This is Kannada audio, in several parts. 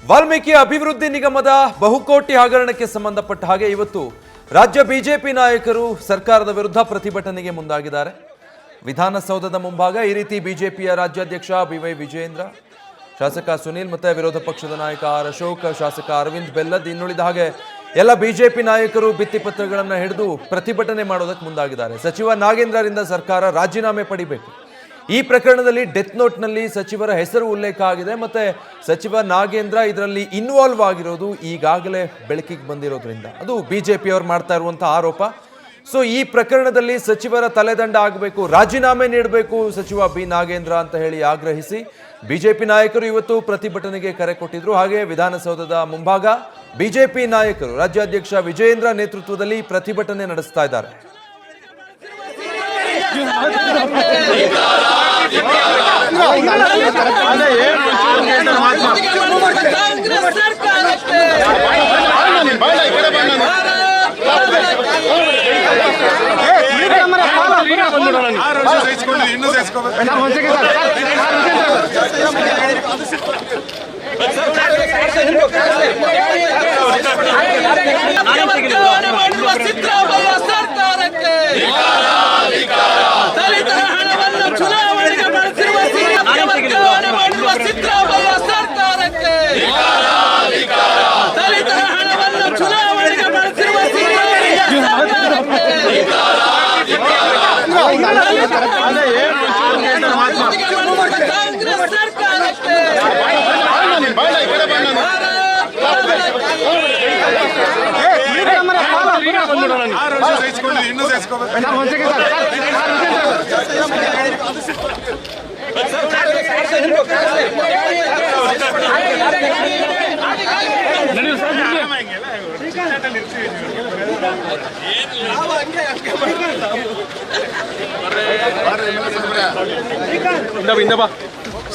ವಾಲ್ಮೀಕಿ ಅಭಿವೃದ್ಧಿ ನಿಗಮದ ಬಹುಕೋಟಿ ಹಗರಣಕ್ಕೆ ಸಂಬಂಧಪಟ್ಟ ಹಾಗೆ ಇವತ್ತು ರಾಜ್ಯ ಬಿಜೆಪಿ ನಾಯಕರು ಸರ್ಕಾರದ ವಿರುದ್ಧ ಪ್ರತಿಭಟನೆಗೆ ಮುಂದಾಗಿದ್ದಾರೆ. ವಿಧಾನಸೌಧದ ಮುಂಭಾಗ ಈ ರೀತಿ ಬಿಜೆಪಿಯ ರಾಜ್ಯಾಧ್ಯಕ್ಷ ಬಿವೈ ವಿಜಯೇಂದ್ರ, ಶಾಸಕ ಸುನೀಲ್ ಮತ್ತೆ ವಿರೋಧ ಪಕ್ಷದ ನಾಯಕ ಆರ್ ಅಶೋಕ್, ಶಾಸಕ ಅರವಿಂದ್ ಬೆಲ್ಲದ್, ಇನ್ನುಳಿದ ಹಾಗೆ ಎಲ್ಲ ಬಿಜೆಪಿ ನಾಯಕರು ಭಿತ್ತಿಪತ್ರಗಳನ್ನು ಹಿಡಿದು ಪ್ರತಿಭಟನೆ ಮಾಡೋದಕ್ಕೆ ಮುಂದಾಗಿದ್ದಾರೆ. ಸಚಿವ ನಾಗೇಂದ್ರರಿಂದ ಸರ್ಕಾರ ರಾಜೀನಾಮೆ ಪಡಿಬೇಕು. ಈ ಪ್ರಕರಣದಲ್ಲಿ ಡೆತ್ ನೋಟ್ನಲ್ಲಿ ಸಚಿವರ ಹೆಸರು ಉಲ್ಲೇಖ ಆಗಿದೆ. ಮತ್ತೆ ಸಚಿವ ನಾಗೇಂದ್ರ ಇದರಲ್ಲಿ ಇನ್ವಾಲ್ವ್ ಆಗಿರೋದು ಈಗಾಗಲೇ ಬೆಳಕಿಗೆ ಬಂದಿರೋದ್ರಿಂದ ಅದು ಬಿಜೆಪಿಯವರು ಮಾಡ್ತಾ ಇರುವಂತಹ ಆರೋಪ. ಸೊ ಈ ಪ್ರಕರಣದಲ್ಲಿ ಸಚಿವರ ತಲೆದಂಡ ಆಗಬೇಕು, ರಾಜೀನಾಮೆ ನೀಡಬೇಕು ಸಚಿವ ಬಿ ನಾಗೇಂದ್ರ ಅಂತ ಹೇಳಿ ಆಗ್ರಹಿಸಿ ಬಿಜೆಪಿ ನಾಯಕರು ಇವತ್ತು ಪ್ರತಿಭಟನೆಗೆ ಕರೆ ಕೊಟ್ಟಿದ್ರು. ಹಾಗೆ ವಿಧಾನಸೌಧದ ಮುಂಭಾಗ ಬಿಜೆಪಿ ನಾಯಕರು ರಾಜ್ಯಾಧ್ಯಕ್ಷ ವಿಜಯೇಂದ್ರ ನೇತೃತ್ವದಲ್ಲಿ ಪ್ರತಿಭಟನೆ ನಡೆಸ್ತಾ ಇದ್ದಾರೆ.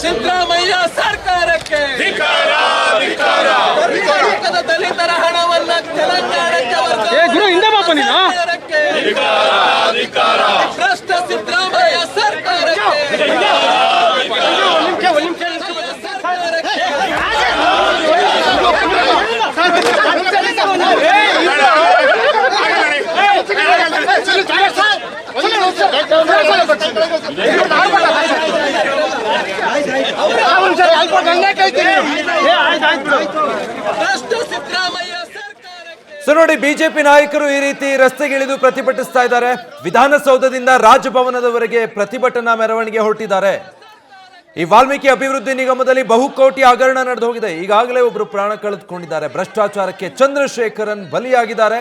ಸಿದ್ದರಾಮಯ್ಯ ಸರ್ಕಾರಕ್ಕೆ ದಲಿತರ ಹಣವನ್ನ ತೆಲಂಗಾಣಕ್ಕೆ ಭ್ರಷ್ಟ ಸಿದ್ದರಾಮಯ್ಯ ಸರ್ಕಾರಕ್ಕೆ ಸೊ ನೋಡಿ, ಬಿಜೆಪಿ ನಾಯಕರು ಈ ರೀತಿ ರಸ್ತೆಗಿಳಿದು ಪ್ರತಿಭಟಿಸ್ತಾ ಇದ್ದಾರೆ. ವಿಧಾನಸೌಧದಿಂದ ರಾಜಭವನದವರೆಗೆ ಪ್ರತಿಭಟನಾ ಮೆರವಣಿಗೆ ಹೊರಟಿದ್ದಾರೆ. ಈ ವಾಲ್ಮೀಕಿ ಅಭಿವೃದ್ಧಿ ನಿಗಮದಲ್ಲಿ ಬಹುಕೋಟಿ ಹಗರಣ ನಡೆದು ಹೋಗಿದೆ. ಈಗಾಗಲೇ ಒಬ್ಬರು ಪ್ರಾಣ ಕಳೆದುಕೊಂಡಿದ್ದಾರೆ. ಭ್ರಷ್ಟಾಚಾರಕ್ಕೆ ಚಂದ್ರಶೇಖರನ್ ಬಲಿಯಾಗಿದ್ದಾರೆ.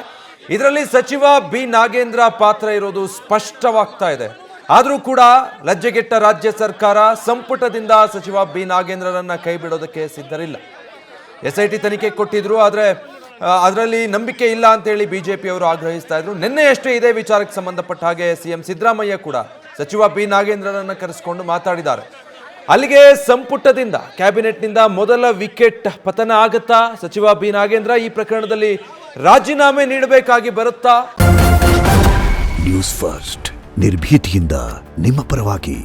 ಇದರಲ್ಲಿ ಸಚಿವ ಬಿ ನಾಗೇಂದ್ರ ಪಾತ್ರ ಇರೋದು ಸ್ಪಷ್ಟವಾಗ್ತಾ ಇದೆ. ಆದರೂ ಕೂಡ ಲಜ್ಜೆಗೆಟ್ಟ ರಾಜ್ಯ ಸರ್ಕಾರ ಸಂಪುಟದಿಂದ ಸಚಿವ ಬಿ ನಾಗೇಂದ್ರರನ್ನ ಕೈ ಬಿಡೋದಕ್ಕೆ ಸಿದ್ಧರಿಲ್ಲ. SIT ತನಿಖೆ ಕೊಟ್ಟಿದ್ರು, ಆದರೆ ಅದರಲ್ಲಿ ನಂಬಿಕೆ ಇಲ್ಲ ಅಂತೇಳಿ ಬಿಜೆಪಿಯವರು ಆಗ್ರಹಿಸ್ತಾ ಇದ್ರು. ನಿನ್ನೆಯಷ್ಟೇ ಇದೇ ವಿಚಾರಕ್ಕೆ ಸಂಬಂಧಪಟ್ಟ ಹಾಗೆ ಸಿಎಂ ಸಿದ್ದರಾಮಯ್ಯ ಕೂಡ ಸಚಿವ ಬಿ ನಾಗೇಂದ್ರರನ್ನ ಕರೆಸಿಕೊಂಡು ಮಾತಾಡಿದ್ದಾರೆ. ಅಲ್ಲಿಗೆ ಸಂಪುಟದಿಂದ ಕ್ಯಾಬಿನೆಟ್ನಿಂದ ಮೊದಲ ವಿಕೆಟ್ ಪತನ ಆಗತ್ತಾ? ಸಚಿವ ಬಿ ನಾಗೇಂದ್ರ ಈ ಪ್ರಕರಣದಲ್ಲಿ ರಾಜೀನಾಮೆ ನೀಡಬೇಕಾಗಿ ಬರುತ್ತಾ? ನ್ಯೂಸ್ ಫಸ್ಟ್ ನಿರ್ಭೀತಿಯಿಂದ ನಿಮ್ಮ ಪರವಾಗಿ.